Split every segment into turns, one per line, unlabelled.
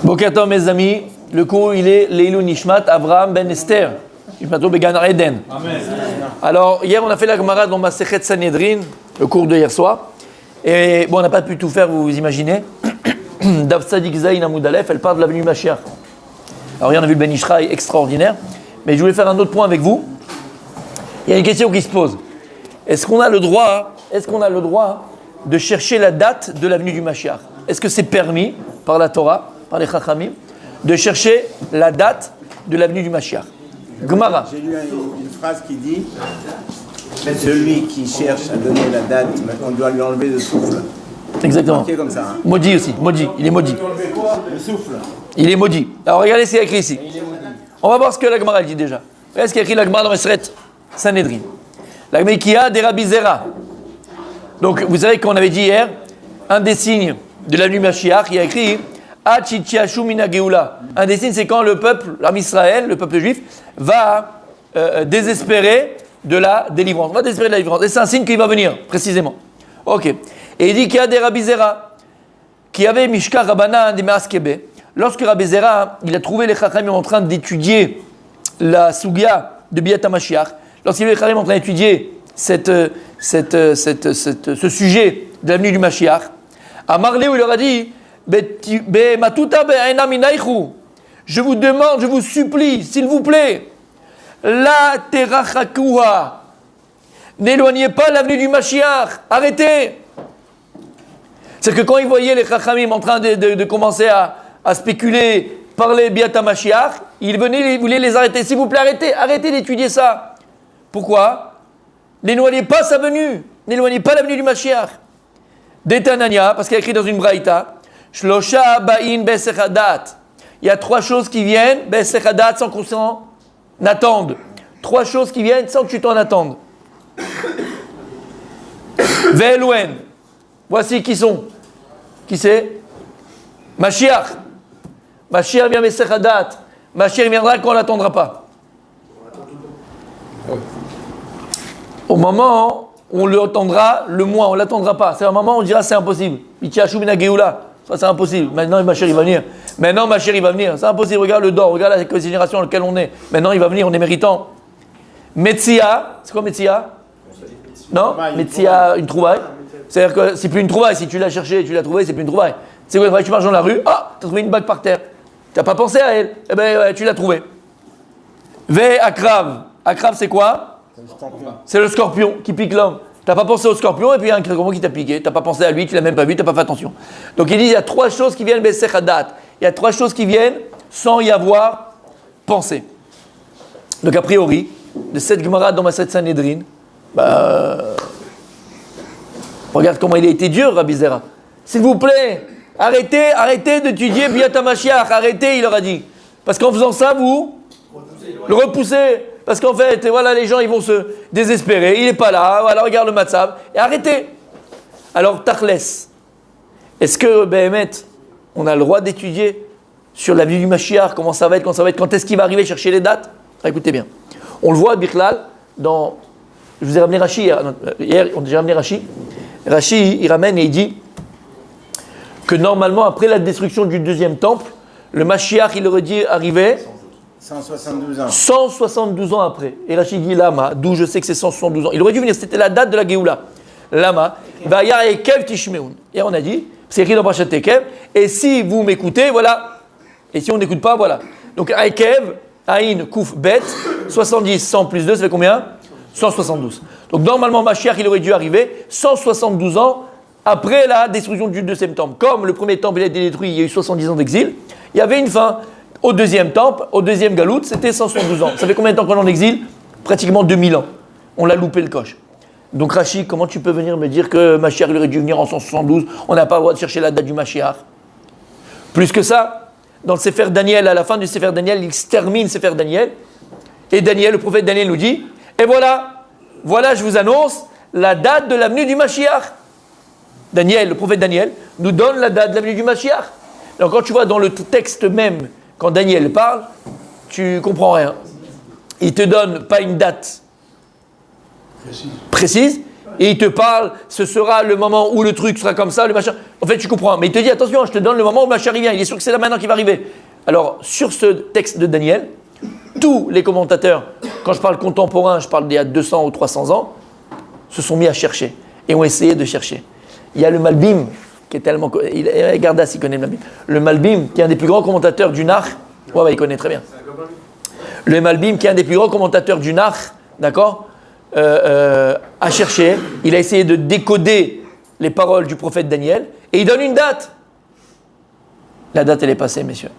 Boker Tov, mes amis, le cours il est Leilou Nishmat Avraham ben Esther, Nishmato Began Eden. Amen. Alors hier on a fait la Gemara dans Masechet Sanhedrin, le cours de hier soir, et bon on n'a pas pu tout faire, vous vous imaginez. Dav Tzadik Zayin Amud Aleph, elle parle de l'avenue Mashiach. Alors hier on a vu le Ben Ishraï extraordinaire, mais je voulais faire un autre point avec vous. Il y a une question qui se pose. Est-ce qu'on a le droit de chercher la date de l'avenue du Mashiach? Est-ce que c'est permis par la Torah, par les Chachamim, de chercher la date de l'avenue du Mashiach? Gemara.
J'ai lu une phrase qui dit celui qui cherche à donner la date, on doit lui enlever le souffle.
Exactement.
C'est comme ça. Hein.
Maudit aussi, maudit. Il est maudit.
Le souffle.
Il est maudit. Alors regardez ce qu'il y a écrit ici. On va voir ce que la Gemara dit déjà. Regardez ce qu'il y a écrit la Gemara dans Masechet Sanhedrin. La Gemara des Rabbi Zera. Donc vous savez qu'on avait dit hier, un des signes de l'avenue Mashiach, il y a écrit Achichiashu mina Geoula. Un des signes, c'est quand le peuple, l'âme Israël, le peuple juif, va désespérer de la délivrance. Va désespérer de la délivrance. Et c'est un signe qu'il va venir, précisément. Ok. Et il dit qu'il y a des Rabbi Zera qui avaient Mishka Rabbanan des Maaskebe. Lorsque Rabbi Zera, il a trouvé les Chachamim en train d'étudier la Sugia de Biyat HaMashiach, lorsqu'il a vu les Chachamim en train d'étudier ce sujet de l'avenue du Mashiach, à Marlé où il leur a dit je vous demande, je vous supplie, s'il vous plaît, la terachakouha, n'éloignez pas l'avenue du Mashiach, arrêtez. C'est que quand ils voyaient les Chachamim en train de commencer à spéculer, parler Biyat HaMashiach, ils voulaient les arrêter. S'il vous plaît, arrêtez d'étudier ça. Pourquoi? N'éloignez pas sa venue, n'éloignez pas l'avenue du Mashiach. Detanania, parce qu'il y a écrit dans une braïta, Shlosha ba'in be'sechadat. Il y a 3 choses qui viennent, be'sechadat, sans qu'on s'en attende. 3 choses qui viennent sans que tu t'en attendes. Ve'elouen. Voici qui sont. Qui c'est? Mashiach. Mashiach vient be'sechadat. Mashiach viendra quand on l'attendra pas. Au moment où on l'attendra le moins, on ne l'attendra pas. C'est un moment où on dira c'est impossible. Ça c'est impossible. Maintenant ma chérie va venir. Maintenant ma chérie va venir. C'est impossible. Regarde le dor, regarde la génération dans laquelle on est. Maintenant il va venir, on est méritant. Metzia, c'est quoi Metzia? Non, Metzia, une trouvaille. C'est-à-dire que c'est plus une trouvaille. Si tu l'as cherché, tu l'as trouvée, c'est plus une trouvaille. C'est quoi? Tu marches dans la rue, ah, tu as trouvé une bague par terre. Tu n'as pas pensé à elle. Eh bien, ouais, tu l'as trouvée. Ve akrav. Akrav c'est quoi? C'est le scorpion qui pique l'homme. Tu n'as pas pensé au scorpion et puis il y a un scorpion qui t'a piqué. Tu n'as pas pensé à lui, tu ne l'as même pas vu, tu n'as pas fait attention. Donc il dit il y a 3 choses qui viennent be'sechadat. Il y a 3 choses qui viennent sans y avoir pensé. Donc a priori, de cette Gemara dans Masechet Sanhedrin, regarde comment il a été dur, Rabbi Zera. S'il vous plaît, arrêtez d'étudier Biyat HaMashiach. Arrêtez, il leur a dit. Parce qu'en faisant ça, vous le repoussez. Parce qu'en fait, voilà, les gens, ils vont se désespérer. Il n'est pas là. Voilà, regarde le matzav. Et arrêtez. Alors, Tachles, est-ce que, Behemet, on a le droit d'étudier sur la vie du Mashiach, comment ça va être, quand est-ce qu'il va arriver, chercher les dates? Écoutez bien. On le voit à Bichlal, dans... Je vous ai ramené Rashi hier, on a déjà ramené Rashi. Rashi, il ramène et il dit que normalement, après la destruction du 2e temple, le Mashiach, il aurait dit arriver...
172 ans.
172 ans après. Et Rachid dit Lama, d'où je sais que c'est 172 ans. Il aurait dû venir, c'était la date de la Géoula. Lama, Vaya Ekev Tishmeun. Et on a dit, c'est écrit dans Parashat Ekev, et si vous m'écoutez, voilà. Et si on n'écoute pas, voilà. Donc Ekev, Aïn, Kouf, Bet, 70, 100 plus 2, ça fait combien? 172. Donc normalement, Mashiach, il aurait dû arriver 172 ans après la destruction du 2e temple. Comme le 1er temple il a été détruit, il y a eu 70 ans d'exil, il y avait une fin. Au 2e temple, au 2e galoute, c'était 172 ans. Ça fait combien de temps qu'on est en exil? Pratiquement 2000 ans. On l'a loupé le coche. Donc Rachid, comment tu peux venir me dire que Mashiach aurait dû venir en 172? On n'a pas le droit de chercher la date du Mashiach. Plus que ça, dans le Sefer Daniel, à la fin du Sefer Daniel, il se termine Sefer Daniel. Et Daniel, le prophète Daniel nous dit, et voilà, je vous annonce la date de l'avenue du Mashiach. Daniel, le prophète Daniel, nous donne la date de l'avenue du Mashiach. Alors quand tu vois dans le texte même, quand Daniel parle, tu comprends rien. Il te donne pas une date précise, Et il te parle, ce sera le moment où le truc sera comme ça, le machin. En fait, tu comprends. Mais il te dit, attention, je te donne le moment où le machin vient. Il est sûr que c'est là maintenant qui va arriver. Alors, sur ce texte de Daniel, tous les commentateurs, quand je parle contemporain, je parle d'il y a 200 ou 300 ans, se sont mis à chercher et ont essayé de chercher. Il y a le Malbim, qui est tellement... Gardas, il connaît le Malbim. Le Malbim, qui est un des plus grands commentateurs du Nach. Ouais, il connaît très bien. Le Malbim, qui est un des plus grands commentateurs du Nach, d'accord, a cherché, il a essayé de décoder les paroles du prophète Daniel, et il donne une date. La date, elle est passée, messieurs.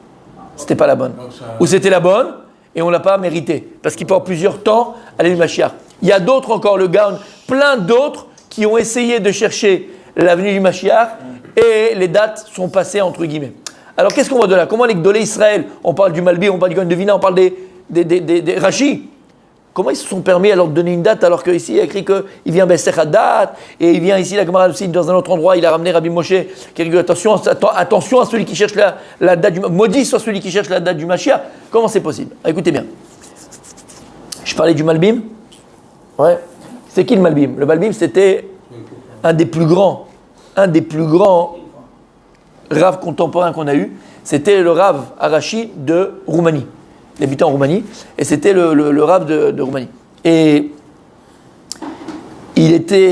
C'était pas la bonne. Ou c'était la bonne, et on l'a pas mérité. Parce qu'il prend plusieurs temps à aller du Mashiach. Il y a d'autres encore, le Gaon, plein d'autres qui ont essayé de chercher l'avenue du Mashiach, et les dates sont passées entre guillemets. Alors qu'est-ce qu'on voit de là? Comment les Gdolé Israël, on parle du Malbi, on parle du Gaon de Vina, on parle des Rashi. Comment ils se sont permis alors de donner une date alors qu'ici il y a écrit qu'il vient Bessech Hadat et il vient ici la Gemara aussi dans un autre endroit, il a ramené Rabbi Moshe qui a dit attention à celui qui cherche la date du maudit soit celui qui cherche la date du Mashiach. Comment c'est possible? Écoutez bien. Je parlais du Malbim. Ouais. C'est qui le Malbim? Le Malbim c'était un des plus grands Rav contemporains qu'on a eu. C'était le Rav Arashi de Roumanie. Il habitait en Roumanie, et c'était le Rav de Roumanie. Et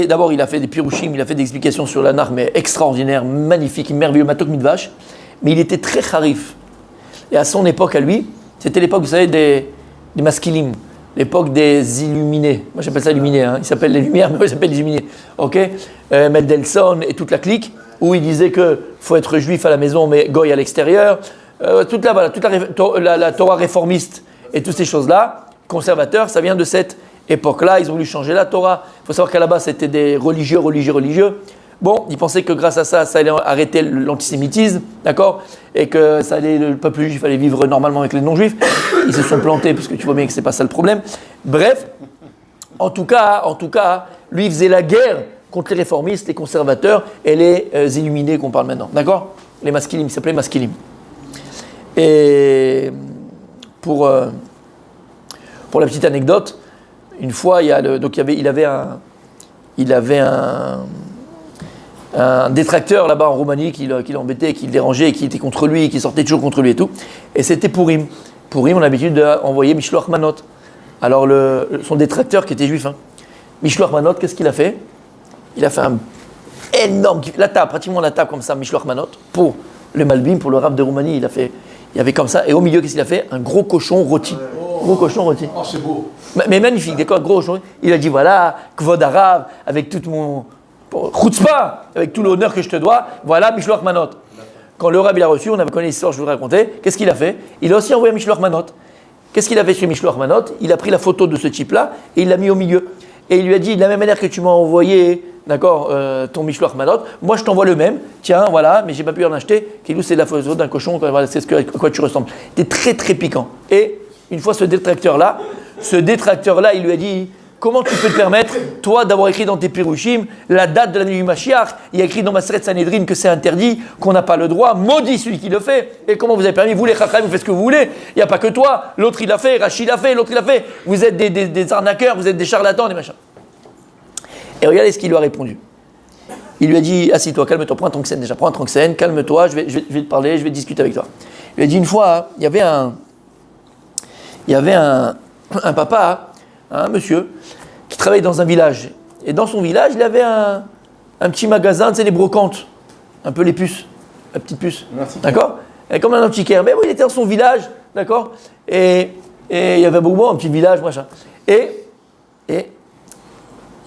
d'abord, il a fait des pirushim, il a fait des explications sur la nar, mais extraordinaires, magnifiques, merveilleux, matok mitvash, mais il était très charif. Et à son époque, à lui, c'était l'époque, vous savez, des maskilim, l'époque des illuminés. Moi, j'appelle ça illuminés, hein. Ils s'appellent les lumières, mais moi, ils s'appellent les illuminés. Ok, Mendelssohn et toute la clique, où il disait qu'il faut être juif à la maison, mais goy à l'extérieur. Toute la Torah réformiste et toutes ces choses-là, conservateurs, ça vient de cette époque-là. Ils ont voulu changer la Torah. Il faut savoir qu'à la base, c'était des religieux. Bon, ils pensaient que grâce à ça, ça allait arrêter l'antisémitisme, d'accord? Et que le peuple juif allait vivre normalement avec les non-juifs. Ils se sont plantés, parce que tu vois bien que c'est pas ça le problème. Bref, en tout cas, lui, il faisait la guerre contre les réformistes, les conservateurs et les illuminés qu'on parle maintenant, d'accord? Les maskilim, ils s'appelaient maskilim. Et pour la petite anecdote, une fois, il avait un détracteur là-bas en Roumanie qui l'embêtait, qui le dérangeait, qui était contre lui, qui sortait toujours contre lui et tout. Et c'était Purim. Purim, on a l'habitude d'envoyer Mishloach Manot. Alors son détracteur qui était juif, Mishloach Manot, qu'est-ce qu'il a fait? Il a fait un énorme, pratiquement la table comme ça, Mishloach Manot, pour le Malbim, pour le Rav de Roumanie, il y avait comme ça, et au milieu, qu'est-ce qu'il a fait? Un gros cochon rôti. Gros cochon rôti.
Oh, c'est beau.
Mais magnifique, d'accord, gros cochon. Il a dit, voilà, Kvod Arav, avec tout mon... Chutzpah, avec tout l'honneur que je te dois, voilà Mishloach Manot. Quand le Rav il a reçu, on avait connu l'histoire, je vous raconter, qu'est-ce qu'il a fait? Il a aussi envoyé Mishloach Manot. Qu'est-ce qu'il a fait sur Mishloach Manot? Il a pris la photo de ce type-là, et il l'a mis au milieu. Et il lui a dit, de la même manière que tu m'as envoyé, d'accord, ton Mishloach Manot, moi je t'envoie le même, tiens, voilà, mais j'ai pas pu en acheter, Kilou c'est la photo d'un cochon, voilà, c'est à quoi tu ressembles. C'était très très piquant. Et une fois ce détracteur-là, il lui a dit, comment tu peux te permettre, toi, d'avoir écrit dans tes Pirushim la date de la nuit du Mashiach? Il y a écrit dans Maseret Sanhedrin que c'est interdit, qu'on n'a pas le droit, maudit celui qui le fait. Et comment vous avez permis? Vous les Chachamim, vous faites ce que vous voulez. Il n'y a pas que toi, l'autre il l'a fait, Rachid l'a fait, l'autre il l'a fait. Vous êtes des arnaqueurs, vous êtes des charlatans, des machins. Et regardez ce qu'il lui a répondu. Il lui a dit, assis-toi, calme-toi, prends un tranxène déjà, prends un tranxène, calme-toi, je vais te parler, je vais discuter avec toi. Il lui a dit une fois, il y avait un papa, un monsieur, qui travaillait dans un village. Et dans son village, il avait un petit magasin, tu sais, les brocantes, un peu les puces, la petite puce. D'accord? Et comme un antiquaire. Mais bon, il était dans son village, d'accord? Et il y avait beaucoup, un petit village, machin. Et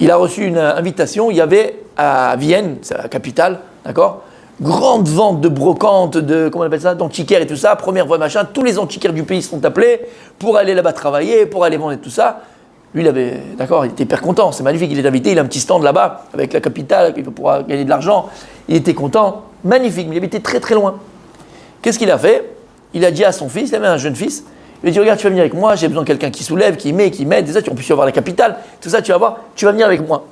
il a reçu une invitation, il y avait à Vienne, c'est la capitale, d'accord? Grande vente de brocantes, comment on appelle ça, d'antiquaires et tout ça, première fois machin, tous les antiquaires du pays se sont appelés pour aller là-bas travailler, pour aller vendre et tout ça. Lui, il était hyper content, c'est magnifique, il est invité, il a un petit stand là-bas, avec la capitale, il pourra gagner de l'argent. Il était content, magnifique, mais il habitait très très loin. Qu'est-ce qu'il a fait? Il a dit à son fils, il avait un jeune fils, il lui a dit, regarde, tu vas venir avec moi, j'ai besoin de quelqu'un qui soulève, qui m'aide, et ça, on peut avoir la capitale, tout ça, tu vas voir, tu vas venir avec moi.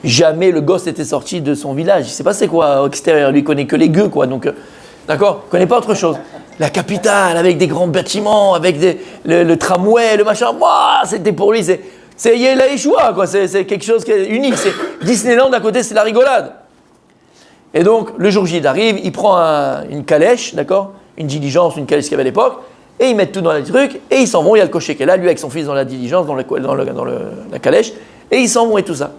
Jamais le gosse n'était sorti de son village, il ne sait pas c'est quoi au extérieur, lui il connaît que les gueux, quoi, donc, d'accord, il ne connaît pas autre chose. La capitale, avec des grands bâtiments, avec le tramway, le machin, c'était pour lui, C'est la Yeshua, quoi. C'est quelque chose qui est unique. C'est Disneyland à côté, c'est la rigolade. Et donc, le jour J, il arrive, il prend une calèche, d'accord, une diligence, une calèche qu'il y avait à l'époque, et ils mettent tout dans les trucs, et ils s'en vont. Il y a le cocher qui est là, lui avec son fils dans la diligence, dans la calèche, et ils s'en vont et tout ça.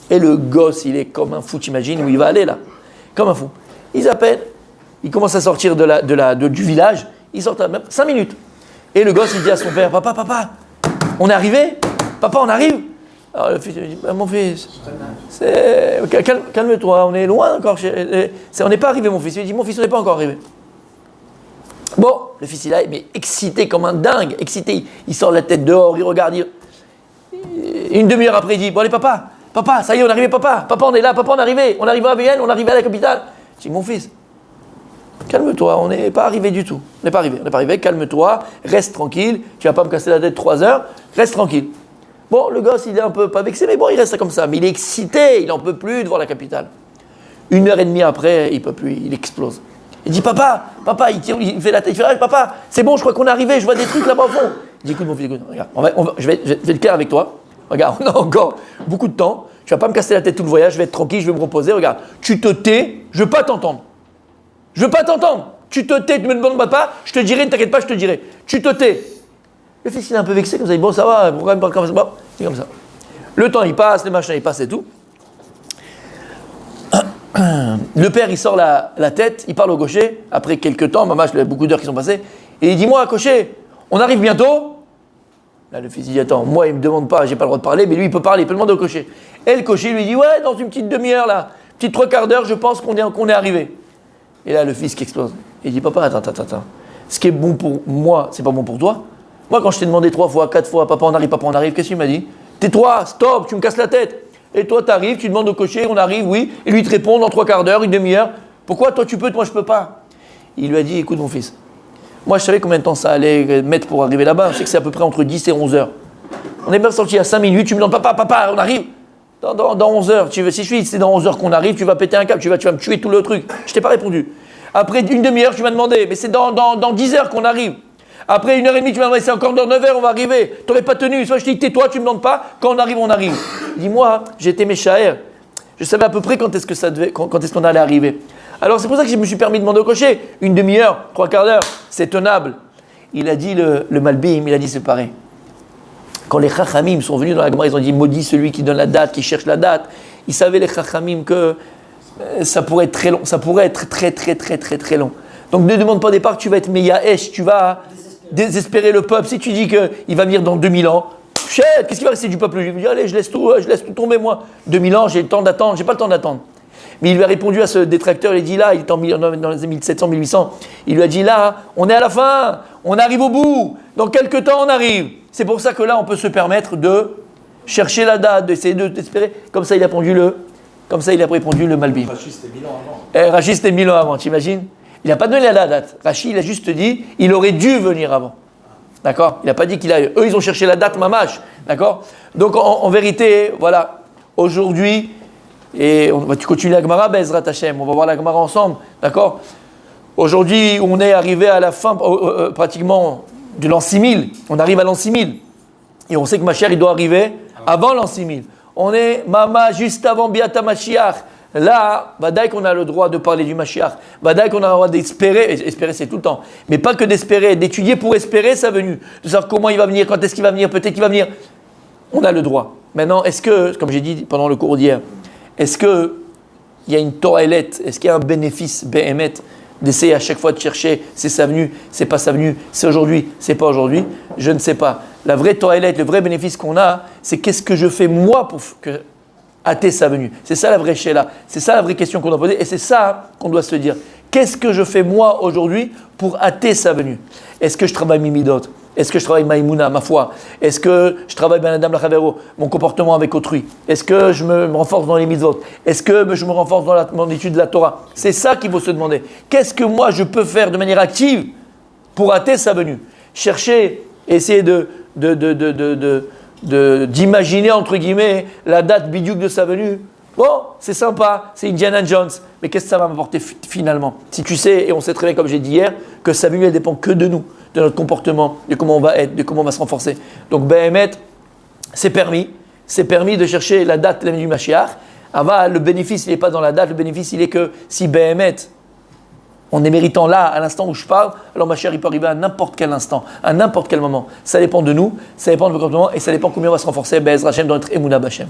Et le gosse, il est comme un fou, t'imagines où il va aller là, comme un fou. Ils appellent, ils commencent à sortir du village, ils sortent à même 5 minutes. Et le gosse, il dit à son père, papa, on est arrivé? Papa, on arrive? Alors le fils lui dit, mon fils, calme-toi, on est loin encore. On n'est pas arrivé, mon fils. Il dit, mon fils, on n'est pas encore arrivé. Bon, le fils, il est mais excité comme un dingue, excité. Il sort la tête dehors, il regarde. Une demi-heure après, il dit, bon allez, papa, ça y est, on est arrivé, papa, on est là, papa, on est arrivé. On est arrivé à Vienne, on est arrivé à la capitale. Je dis, mon fils, calme-toi, on n'est pas arrivé du tout. On n'est pas arrivé, calme-toi, reste tranquille. Tu ne vas pas me casser la tête 3 heures, reste tranquille. Bon, le gosse, il est un peu pas vexé, mais bon, il reste comme ça. Mais il est excité, il n'en peut plus de voir la capitale. 1h30 après, il ne peut plus, il explose. Il dit, papa, il fait la tête, il fait, papa, c'est bon, je crois qu'on est arrivé, je vois des trucs là-bas au fond. Il dit, écoute, mon fils, écoute, regarde, je vais être clair avec toi. Regarde, on a encore beaucoup de temps, tu ne vas pas me casser la tête tout le voyage, je vais être tranquille, je vais me reposer. Regarde, tu te tais, je ne veux pas t'entendre. Tu te tais, tu me demandes pas, je te dirai, ne t'inquiète pas, je te dirai. Tu te tais. Le fils, il est un peu vexé, comme ça, il dit, bon, ça va, pourquoi il me parle comme ça? Bon, c'est comme ça. Le temps, il passe, les machins, ils passent et tout. Le père, il sort la tête, il parle au cocher. Après quelques temps, maman, il y a beaucoup d'heures qui sont passées. Et il dit, moi, cocher, on arrive bientôt? Là, le fils, il dit, attends, moi, il ne me demande pas, j'ai pas le droit de parler, mais lui, il peut parler, il peut demander au cocher. Et le cocher lui dit, ouais, dans une petite demi-heure, là, petite 3/4 d'heure, je pense qu'on est arrivé. Et là, le fils qui explose. Il dit, papa, attends. Ce qui est bon pour moi, c'est pas bon pour toi. Moi, quand je t'ai demandé 3 fois, 4 fois, papa, on arrive, qu'est-ce qu'il m'a dit? Tais-toi, stop, tu me casses la tête. Et toi, tu arrives, tu demandes au cocher, on arrive, oui. Et lui, il te répond dans 3/4 d'heure, une demi-heure. Pourquoi toi, tu peux, moi, je peux pas? Il lui a dit, écoute, mon fils, moi, je savais combien de temps ça allait mettre pour arriver là-bas. Je sais que c'est à peu près entre 10 et 11 heures. On est bien sorti à 5 minutes, tu me demandes, papa, on arrive. Dans 11 heures, si c'est dans 11 heures qu'on arrive, tu vas péter un câble, tu vas me tuer tout le truc. Je t'ai pas répondu. Après une demi-heure, tu m'as demandé, mais c'est dans 10 heures qu'on arrive. Après 1h30, tu m'as demandé, c'est encore dans 9 heures, on va arriver. Tu n'aurais pas tenu. Soit je te dis, tais-toi, tu ne me demandes pas. Quand on arrive. Dis-moi, j'étais méchaër. Je savais à peu près quand est-ce qu'on allait arriver. Alors c'est pour ça que je me suis permis de demander au cocher. Une demi-heure, 3/4 d'heure, c'est tenable. Il a dit le Malbim, il a dit c'est pareil. Quand les Chachamim sont venus dans la Gemara, ils ont dit maudit celui qui donne la date, qui cherche la date. Ils savaient les Chachamim que ça pourrait être très long. Ça pourrait être très long. Donc ne demande pas au départ que tu vas être Meyaesh, tu vas désespérer le peuple. Si tu dis qu'il va venir dans 2000 ans, qu'est-ce qui va rester du peuple? Je vais dire, allez, je laisse tout tomber moi. 2000 ans, j'ai le temps d'attendre, j'ai pas le temps d'attendre. Mais il lui a répondu à ce détracteur, il dit là, il est dans les 1700, 1800, il lui a dit là, on est à la fin, on arrive au bout, dans quelques temps on arrive. C'est pour ça que là, on peut se permettre de chercher la date, d'essayer d'espérer. Comme ça, il a répondu le Malbim.
Rachid, c'était 1000 ans avant.
Rachid, c'était 1000 ans avant, t'imagines? Il n'a pas donné la date. Rachid, il a juste dit, il aurait dû venir avant. D'accord? Il n'a pas dit qu'il a eu. Eux, ils ont cherché la date mamache. D'accord? Donc, en vérité, voilà, aujourd'hui, et tu continues la Gemara, Bezrat Hashem, on va voir la Gemara ensemble. D'accord? Aujourd'hui, on est arrivé à la fin, pratiquement, de l'an 6000. On arrive à l'an 6000. Et on sait que Mashiach, il doit arriver avant l'an 6000. On est, Mama, juste avant Biata Mashiach. Là, Badaï qu'on a le droit de parler du Mashiach. Badaï qu'on a le droit d'espérer. Espérer, c'est tout le temps. Mais pas que d'espérer, d'étudier pour espérer sa venue. De savoir comment il va venir, quand est-ce qu'il va venir, peut-être qu'il va venir. On a le droit. Maintenant, est-ce que, comme j'ai dit pendant le cours d'hier, est-ce qu'il y a une toilette, est-ce qu'il y a un bénéfice, Béhémet, d'essayer à chaque fois de chercher, c'est sa venue, c'est pas sa venue, c'est aujourd'hui, c'est pas aujourd'hui? Je ne sais pas. La vraie toilette, le vrai bénéfice qu'on a, c'est qu'est-ce que je fais moi pour que hâter sa venue. C'est ça la vraie chéla. C'est ça la vraie question qu'on doit poser et c'est ça qu'on doit se dire. Qu'est-ce que je fais moi aujourd'hui pour hâter sa venue? Est-ce que je travaille Mimidot? Est-ce que je travaille Maïmouna, ma foi? Est-ce que je travaille Ben Adam Lachavero, mon comportement avec autrui? Est-ce que je me renforce dans les mitzvot? Est-ce que je me renforce dans mon étude de la Torah? C'est ça qu'il faut se demander. Qu'est-ce que moi je peux faire de manière active pour hâter sa venue? Chercher, essayer d'imaginer entre guillemets la date bidiouk de sa venue. Bon, c'est sympa, c'est Indiana Jones, mais qu'est-ce que ça va m'apporter finalement? Si tu sais, et on sait très bien comme j'ai dit hier, que sa venue elle dépend que de nous, de notre comportement, de comment on va être, de comment on va se renforcer. Donc Béhémet, c'est permis de chercher la date du Mashiach. Ava, le bénéfice, il n'est pas dans la date, le bénéfice, il est que si Behemet, on est méritant là, à l'instant où je parle, alors Mashiach, il peut arriver à n'importe quel instant, à n'importe quel moment. Ça dépend de nous, ça dépend de notre comportement, et ça dépend combien on va se renforcer, Be'ez Hashem, dans notre Emunah B'Hashem.